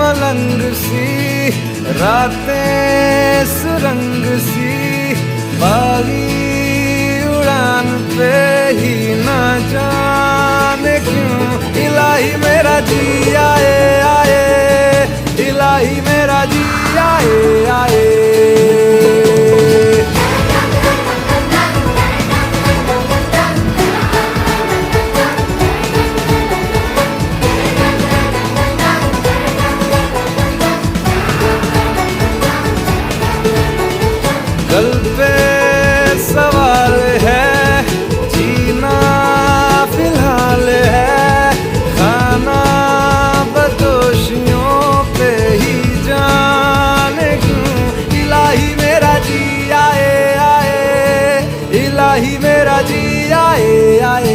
मलंग सी, रातें सुरंग सी, बागी उड़ान पे ही ना जाने क्यों इलाही मेरा जी आए आए, इलाही मेरा जी आए आए। कल पे सवाल है, जीना फिलहाल है, खाना बदोशियों पे ही जाने क्यों इलाही मेरा जी आए आए, इलाही मेरा जी आए आए।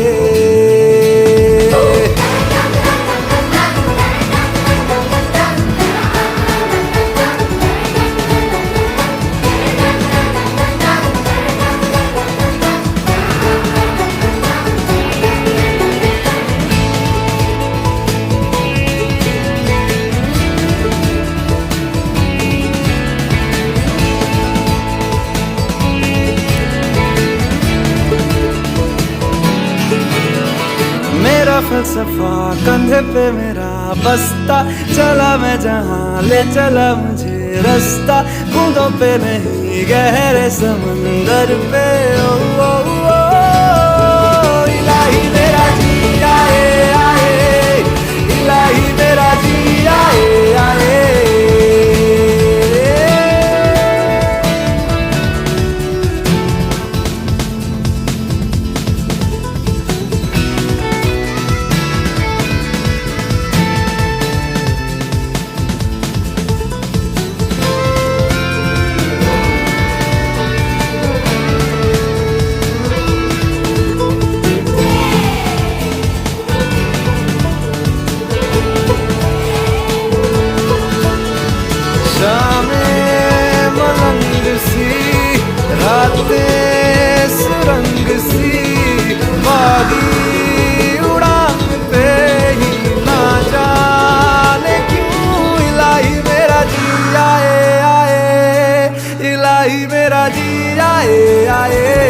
मेरा फलसफा कंधे पे मेरा बस्ता, चला मैं जहाँ ले चला मुझे रास्ता, बूंदों पे नहीं गहरे समंदर पे। ओ, ओ, ओ, इलाही मेरा जी आए आए, इलाही मेरा जी आए आए। रातें सुरंग सी, बागी उड़ान पे ही ना जाने क्यों इलाही मेरा जी आए आए, इलाही मेरा जी आए आए।